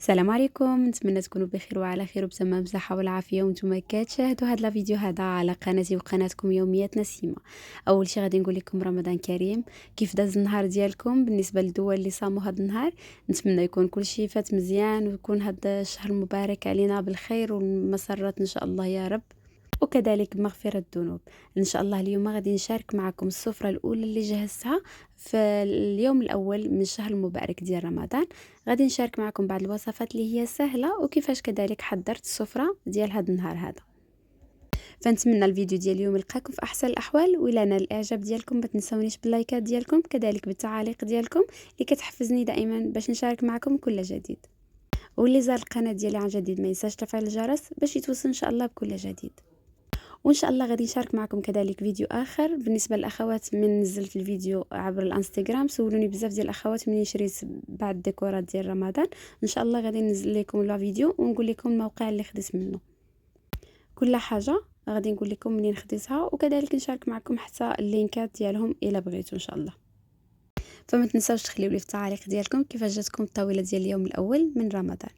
السلام عليكم، نتمنى تكونوا بخير وعلى خير وبتمام صحة والعافية وانتم كتشاهدوا هذا الفيديو هذا على قناتي وقناتكم يوميات نسيمة. اول شيء غادي نقول لكم رمضان كريم. كيف داز النهار ديالكم بالنسبة للدول اللي صاموا هذا النهار؟ نتمنى يكون كل شيء فات مزيان ويكون هذا الشهر المبارك علينا بالخير والمسرات ان شاء الله يا رب، وكذلك مغفرة الذنوب. إن شاء الله اليوم غادي نشارك معكم السفرة الأولى اللي جهزتها في اليوم الأول من الشهر المبارك ديال رمضان. غادي نشارك معكم بعض الوصفات اللي هي سهلة وكيفاش كذلك حضرت السفرة ديال هذا النهار هذا. فنتمنى الفيديو ديال اليوم يلقاكم في احسن الاحوال، وإلا نال الاعجاب ديالكم ما تنسونيش باللايكات ديالكم كذلك بالتعاليق ديالكم اللي كتحفزني دائما باش نشارك معكم كل جديد. واللي زار القناه ديالي عن جديد ما ينساش تفعيل الجرس باش يتوصل ان شاء الله بكل جديد. وان شاء الله غادي نشارك معكم كذلك فيديو اخر بالنسبه للاخوات. من نزلت الفيديو عبر الانستغرام سولوني بزاف ديال الاخوات منين شريت بعض الديكورات ديال رمضان. ان شاء الله غادي ننزل لكم لا فيديو ونقول لكم الموقع اللي خديت منه كل حاجه، غادي نقول لكم منين خديتها وكذلك نشارك معكم حتى اللينكات ديالهم الا بغيتوا ان شاء الله. فما تنساوش تخليو لي في التعاليق ديالكم كيفاش جاتكم الطاوله ديال اليوم الاول من رمضان.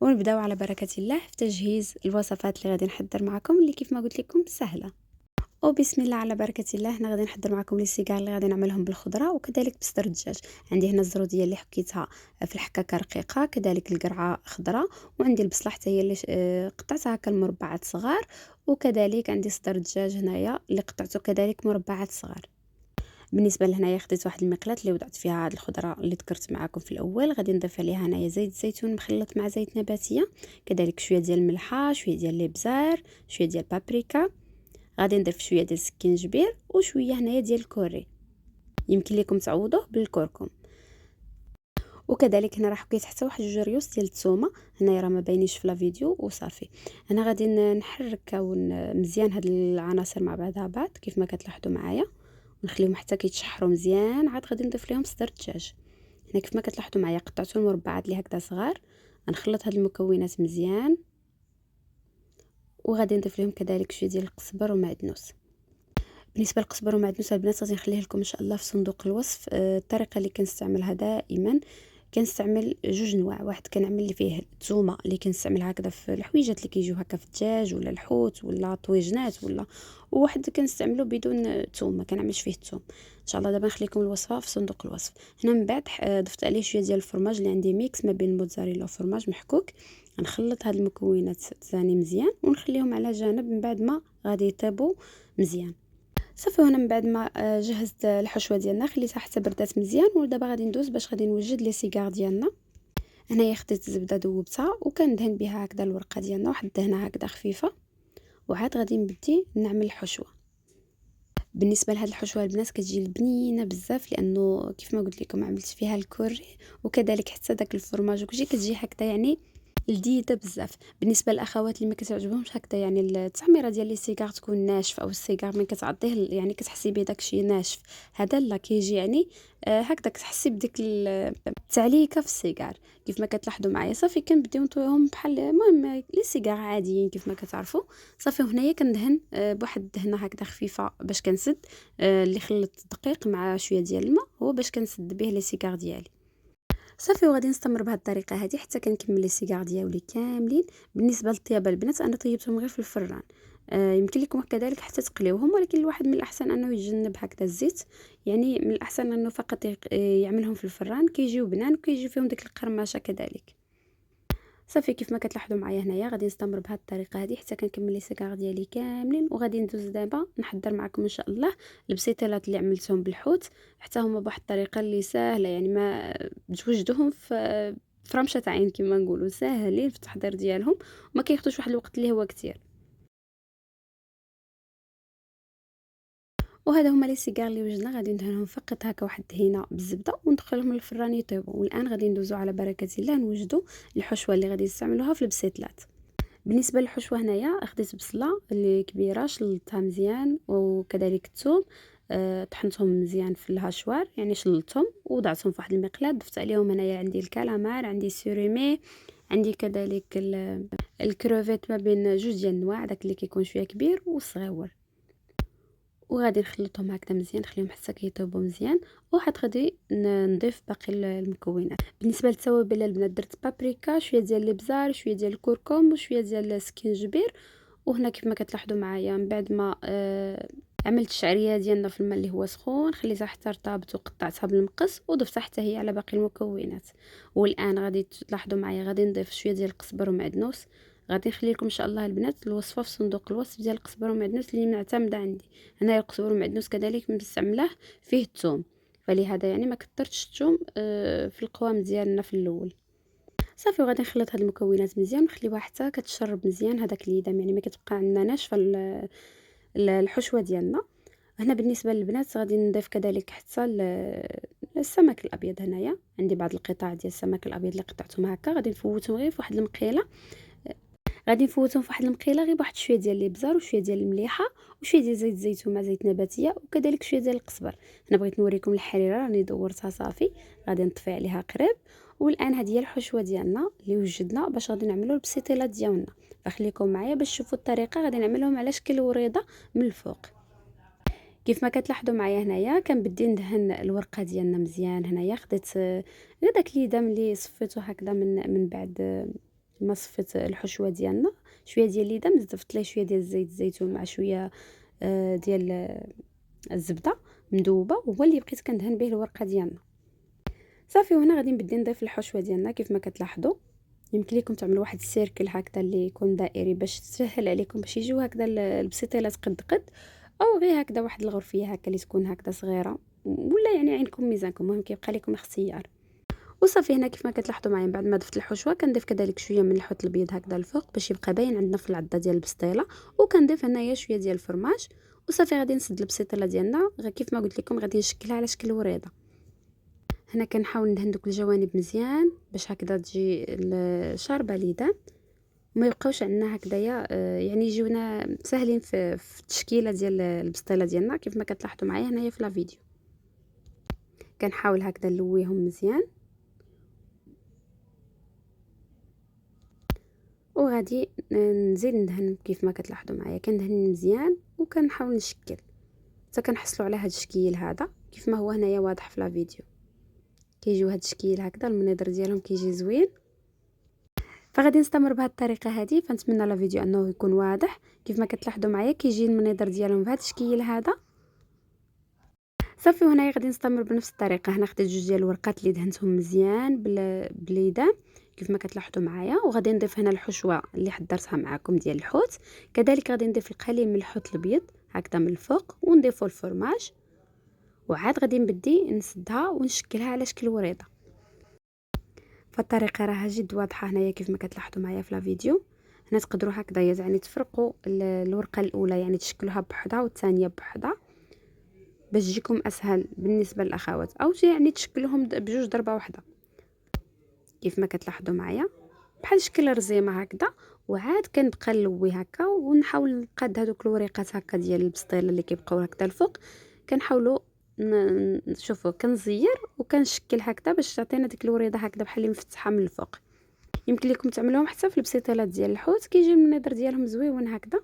ونبداو على بركه الله في تجهيز الوصفات اللي غادي نحضر معكم اللي كيف ما قلت لكم سهله. وبسم الله على بركه الله. هنا غادي نحضر معكم لي سيجار اللي غادي نعملهم بالخضره وكذلك بصدر الدجاج. عندي هنا الزروديه اللي حكيتها في الحكاكه رقيقه، كذلك القرعه خضراء، وعندي البصله حتى هي اللي قطعتها هكا المربعات صغار، وكذلك عندي صدر الدجاج هنايا اللي قطعته كذلك مربعات صغار. بالنسبه لهنايا خديت واحد المقلاة اللي وضعت فيها هاد الخضره اللي ذكرت معكم في الاول. غادي نضيف عليها هنايا زيت زيتون مخلط مع زيت نباتيه، كذلك شويه ديال الملحه، شويه ديال الابزار، شويه ديال البابريكا. غادي نضيف شويه ديال السكينجبير وشويه هنايا ديال الكوري، يمكن لكم تعوضوه بالكركم. وكذلك هنا راه حكيت حتى واحد جوج ريوس ديال الثومه، هنايا راه ما باينينش في لا فيديو وصافي. هنا غادي نحرك مزيان هاد العناصر مع بعضها بعض كيف ما كتلاحظوا معايا، ونخليهم حتى كيتشحروا مزيان. عاد غادي نضيف لهم صدر الدجاج. هنا كيف ما كتلاحظوا معايا قطعته المربعات اللي هكذا صغار. غنخلط هاد المكونات مزيان، وغادي نضيف لهم كذلك شويه ديال القزبر ومعدنوس. بالنسبه للقزبر ومعدنوس البنات غادي نخليه لكم ان شاء الله في صندوق الوصف. الطريقه اللي كنستعملها دائما كنستعمل جوج نواع. واحد كنعمل اللي فيه الثومه اللي كنستعملها هكذا في الحويجات اللي كيجيو هكا في الدجاج ولا الحوت ولا طويجنات، ولا وواحد كنستعملو بدون ثوم ما كنعملش فيه الثوم. ان شاء الله دابا نخليكم الوصفه في صندوق الوصف. هنا من بعد ضفت عليه شويه ديال الفرماج اللي عندي ميكس ما بين الموتزاريلا وفرماج محكوك. غنخلط هاد المكونات ثاني مزيان ونخليهم على جانب من بعد ما غادي يطيبوا مزيان. صافي. هنا من بعد ما جهزت الحشوه ديالنا خليتها حتى بردات مزيان، ودابا غادي ندوز باش غادي نوجد لي سيجار ديالنا. هنايا خديت الزبده ذوبتها وكندهن بها هكذا الورقه ديالنا، واحد الدهنه هكذا خفيفه، وعاد غادي نبدي نعمل الحشوه. بالنسبه لهاد الحشوه البنات كتجي بنينه بزاف لانه كيف ما قلت لكم عملت فيها الكوري وكذلك حتى داك الفرماج وكلشي كتجي هكذا يعني لذيذه بزاف. بالنسبه للاخوات اللي ما كتعجبهمش هكذا يعني التحميره ديال لي سيجار تكون ناشف، او السيجار من كتعطيه يعني كتحسي به داكشي ناشف، هذا لا كيجي يعني هكذا كتحسي بديك التعليكه في السيجار كيف ما كتلاحظوا معايا. صافي كنبداو نطويهم بحال المهم لي سيجار عاديين كيف ما كتعرفوا. صافي. وهنايا كندهن بواحد الدهنه هكذا خفيفه باش كنسد اللي خلط الدقيق مع شويه ديال الماء، هو باش كنسد به لي سيجار ديالي. صافي. وغادي نستمر بهذه الطريقه هذه حتى كنكمل لي سيجار ديالي كاملين. بالنسبه للطيابه البنات انا طيبتهم غير في الفران. يمكن لكم كذلك حتى تقليوهم، ولكن الواحد من الاحسن انه يتجنب هكذا الزيت، يعني من الاحسن انه فقط يعملهم في الفران كيجيو بنان وكيجي فيهم ديك القرمشه كذلك. صافي. كيف ما كتلاحظوا معايا هنايا غادي نستمر بهذه الطريقه هذه حتى كنكمل لي سيكار ديالي كاملين. وغادي ندوز دابا نحضر معكم ان شاء الله البسيطيلات اللي عملتهم بالحوت، حتى هما بواحد الطريقه اللي ساهله، يعني ما توجدوهم في رمشه عين كما نقولوا، ساهلين في التحضير ديالهم وما كياخذوش واحد الوقت اللي هو كتير. وهذا هما لي سيجار اللي وجدنا. غادي ندهنهم فقط هكا واحد الدهينه بالزبده وندخلهم للفران يطيبوا. والان غادي ندوزو على بركه الله نوجدوا الحشوه اللي غادي نستعملوها في البسيطلات. بالنسبه للحشوه هنايا خديت بصله اللي كبيره شلطتها مزيان، وكذلك الثوم طحنتهم مزيان في الهاشوار يعني شلطتهم ووضعتهم في واحد المقلاة. ضفت عليهم هنايا عندي الكالامار، عندي سوريمي، عندي كذلك الكروفيت ما بين جوج ديال النواع، داك اللي كيكون شويه كبير والصغيور. وغادي نخلطهم هكذا مزيان، نخليهم حتى كيطيبوا مزيان. وعاد غادي نضيف باقي المكونات. بالنسبه للتوابل البنات درت بابريكا، شويه ديال الابزار، شويه ديال الكركم، وشويه ديال السكينجبير. وهنا كيف ما كتلاحظوا معايا من بعد ما عملت الشعريه ديالنا في الماء اللي هو سخون، خليتها حتى ارتبط وقطعتها بالمقص وضفتها حتى هي على باقي المكونات. والان غادي تلاحظوا معايا غادي نضيف شويه ديال القزبر ومعدنوس. غادي نخلي لكم ان شاء الله البنات الوصفه في صندوق الوصف ديال القزبر ومعدنوس اللي معتمده عندي. هنايا القزبر ومعدنوس كذلك مستعملاه فيه الثوم، فلهذا يعني ما كثرتش الثوم في القوام ديالنا في الاول. صافي وغادي نخلط هاد المكونات مزيان ونخليوها حتى كتشرب مزيان هذاك الليدام، يعني ما كتبقى عندنا ناشفه الحشوه ديالنا. هنا بالنسبه للبنات غادي نضيف كذلك حتى السمك الابيض. هنايا عندي بعض القطع ديال السمك الابيض اللي قطعتهم هكا، غادي نفوتهم غير في واحد المقيله. غادي نفوتهم في واحد المقيله غير بواحد شويه ديال الابزار وشويه ديال المليحه وشويه ديال زيت الزيتون مع زيت نباتيه وكذلك شويه ديال القزبر. هنا بغيت نوريكم الحريره راني دورتها صافي، غادي نطفي عليها قريب. والان هذه هي الحشوه ديالنا اللي وجدنا باش غادي نعملوا البسيطيلات ديالنا. فخليكم معايا باش تشوفوا الطريقه. غادي نعملهم على شكل وريضه من الفوق. كيف ما كتلاحظوا معايا هنايا كنبدي ندهن الورقه ديالنا مزيان. هنايا خديت غير داك الليدام اللي صفيته هكذا من بعد ما صفيت الحشوه ديالنا، شويه ديال الليدام زدت ليه شويه ديال زيت الزيتون مع شويه ديال الزبده مذوبه، وهو اللي بقيت كندهن به الورقه ديالنا. صافي وهنا غادي نبدي نضيف الحشوه ديالنا. كيف ما كتلاحظوا يمكن لكم تعملوا واحد السيركل هكذا اللي يكون دائري باش تسهل عليكم باش يجيو هكذا البسيطيلات قد او غير هكذا واحد الغرفيه هكا اللي تكون هكذا صغيره، ولا يعني عينكم ميزانكم، المهم كيبقى لكم اختيار. وصافي هنا كيف ما كتلاحظوا معايا بعد ما ضفت الحشوه كنضيف كذلك شويه من الحوت الابيض هكذا الفوق باش يبقى باين عندنا في العضه ديال البسطيله. وكنضيف هنايا شويه ديال الفرماج. وصافي غادي نسد البسيطيله ديالنا كيف ما قلت لكم غادي نشكلها على شكل وريضه. هنا كنحاول ندهن دوك الجوانب مزيان باش هكذا تجي شاربه ليدان وما يبقاوش عندنا هكذايا يعني يجيونا ساهلين في التشكيله ديال البسطيله ديالنا. كيف ما كتلاحظوا معايا هنايا في لا فيديو كنحاول هكذا نلويهم مزيان. وغادي نزيد ندهن كيف ما كتلاحظوا معايا كندهن مزيان وكنحاول نشكل حتى كنحصلوا على هذا الشكل هذا كيف ما هو هنايا واضح في لا فيديو. كيجيو هذا الشكل هكذا المنظر ديالهم كيجي زوين. فغادي نستمر بهذه الطريقه هذه. فنتمنى لا فيديو انه يكون واضح. كيف ما كتلاحظوا معايا كيجي المنظر ديالهم بهذا الشكل هذا. صافي وهنايا غادي نستمر بنفس الطريقه. هنا خديت جوج ديال الورقات اللي دهنتهم مزيان بالليدام كيف ما كتلاحظوا معايا. وغادي نضيف هنا الحشوه اللي حضرتها معكم ديال الحوت. كذلك غادي نضيف القليل من الحوت الابيض هكذا من الفوق ونضيفوا الفرماج. وعاد غادي نبدي نسدها ونشكلها على شكل وريضه. فالطريقه راها جد واضحه هنايا كيف ما كتلاحظوا معايا في لا فيديو. هنا تقدروا هكذا يعني تفرقوا الورقه الاولى يعني تشكلوها بوحدها والثانيه بوحدها باش تجيكم اسهل بالنسبه للاخوات، او يعني تشكلوهم بجوج ضربه واحده كيف ما كتلاحظوا معايا بحال شكل رزيمه هكذا. وعاد كنبقى نلوي هكا ونحاول نقاد هذوك الوريقات هكا ديال البسطيله اللي كيبقاو هكذا الفوق. كنحاولوا نشوفوا كنزير وكنشكل هكذا باش تعطينا ديك الوريضه هكذا بحال اللي مفتحه من الفوق. يمكن لكم تعملوهم حتى في البسيطيلات ديال الحوت كيجي المنظر ديالهم زويون هكذا.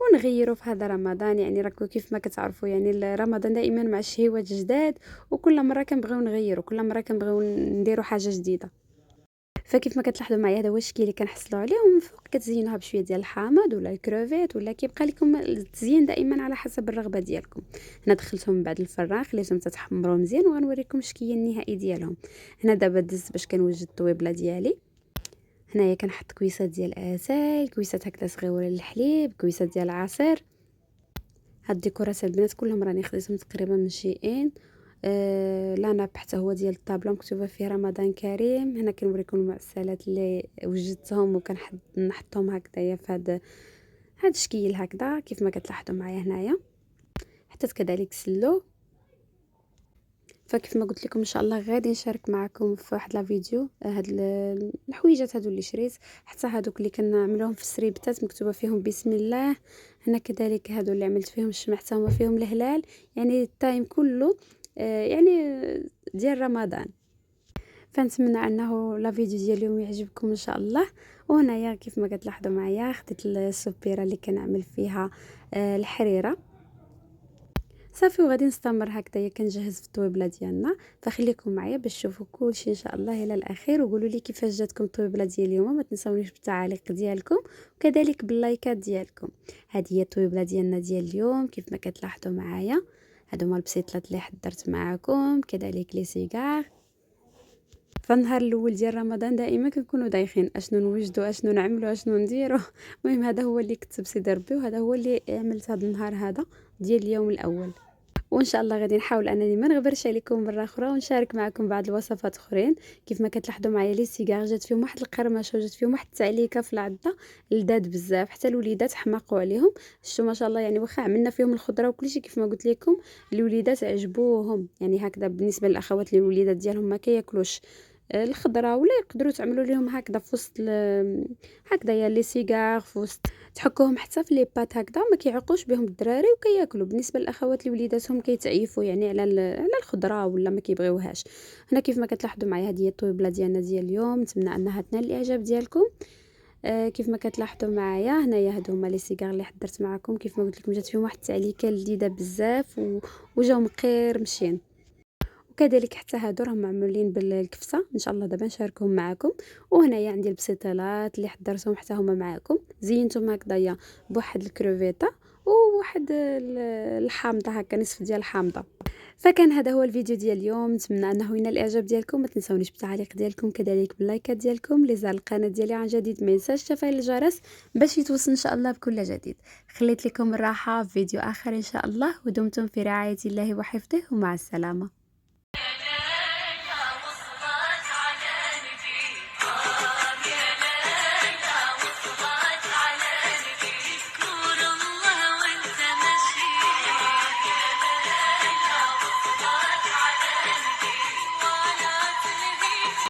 ونغيروا في هذا رمضان يعني راكم كيف ما كتعرفوا يعني رمضان دائما مع الشهيوات جداد، وكل مره كنبغيو نغيروا، كل مره كنبغيو نديروا حاجه جديده. فكيف ما كتلاحظوا معايا هذا هو الشكل اللي كنحصلوا عليه. ومن فوق كتزينوها بشويه ديال الحامض ولا الكروفيت ولا كيبقى لكم التزيين دائما على حسب الرغبه ديالكم. هنا دخلتهم من بعد الفران خليتهم تتحمروا مزيان وغنوريكم الشكل النهائي ديالهم. هنا دابا دزت باش كنوجد الطويبله ديالي. هنايا كنحط كويسات ديال العسل، كويسات هكذا صغيره للحليب، كويسات ديال العصير. هاد الديكورات البنات كلهم راني خديتهم تقريبا من شيئين. لا ناب حتى هو ديال الطابله مكتوبه فيه رمضان كريم. هنا كنوريكم المعسلات اللي وجدتهم وكنحطهم هكذايا في هاد الشكل هكذا كيف ما كتلاحظوا معايا هنايا. حتى كذلك سلو. فكيف ما قلت لكم ان شاء الله غادي نشارك معكم في واحد لا فيديو هاد الحويجات هادو اللي شريت، حتى هادوك اللي كنعملوهم في السريبتات مكتوبه فيهم بسم الله. هنا كذلك هادو اللي عملت فيهم الشمع حتى هما فيهم الهلال، يعني التايم كله يعني ديال رمضان. فنتمنى انه لا فيديو ديال اليوم يعجبكم ان شاء الله. وهنايا كيف ما كتلاحظوا معايا خديت السبيره اللي كنعمل فيها الحريره. صافي وغادي نستمر هكذايا كنجهز في الطويبله ديالنا. فخليكم معايا باش تشوفوا كلشي ان شاء الله الى الاخير، وقولوا لي كيفاش جاتكم الطويبله ديال اليوم. ما تنساونيش بالتعاليق ديالكم وكذلك باللايكات ديالكم. هذه هي الطويبله ديالنا ديال اليوم كيف ما كتلاحظوا معايا. هادو هما البسيطلات اللي حضرت معكم، كذلك لي سيجار. فالنهار الاول ديال رمضان دائما كنكونوا دايخين اشنو نوجدوا، اشنو نعملوا، اشنو نديروا. المهم هذا هو اللي كتب سيدي ربي، وهذا هو اللي عملت هذا النهار هذا ديال اليوم الاول. وان شاء الله غادي نحاول انني ما نغبرش عليكم مره اخرى ونشارك معكم بعض الوصفات اخرين. كيف ما كتلاحظوا معايا لي سيجار جات فيهم واحد القرمشه وجات فيهم واحد التعليكه في العضه، لذاد بزاف حتى الوليدات حماقوا عليهم. شتو ما شاء الله يعني واخا عملنا فيهم الخضره وكلشي كيف ما قلت لكم الوليدات عجبوهم. يعني هكذا بالنسبه للاخوات اللي الوليدات ديالهم ما كياكلوش الخضره، ولا يقدروا تعملوا لهم هكذا في وسط هكذايا لي سيجار في وسط، تحكوهم حتى في لي بات هكذا ما كيعقوش بهم الدراري وكياكلوا. بالنسبه للاخوات اللي وليداتهم كيتعيفوا يعني على الخضره ولا ما كيبغيوهاش. هنا كيف ما كتلاحظوا معايا هذه هي الطويبله ديالنا ديال اليوم، نتمنى انها تنال الاعجاب ديالكم. كيف ما كتلاحظوا معايا هنايا هادو هما لي سيجار اللي حضرت معكم. كيف ما قلت لكم جات فيهم واحد التعليكه لذيذه بزاف وجاو مقير مشين. وكذلك حتى هادو راهم معمولين بالكفته، ان شاء الله دابا نشاركهم معكم. وهنايا عندي البسيطلات اللي حضرتهم حتى هما معكم، زينتهم هكذايا بواحد الكروفيطه وواحد الحامضه هكا، نصف ديال الحامضه. فكان هذا هو الفيديو ديال اليوم، نتمنى انه ينال الاعجاب ديالكم. ما تنساونيش بالتعليق ديالكم كذلك باللايكات ديالكم، اللي زار القناه ديالي عن جديد ما ينساش تفعيل الجرس باش يتوصل ان شاء الله بكل جديد. خليت لكم الراحه في فيديو اخر ان شاء الله، ودمتم في رعايه الله وحفظه، ومع السلامه.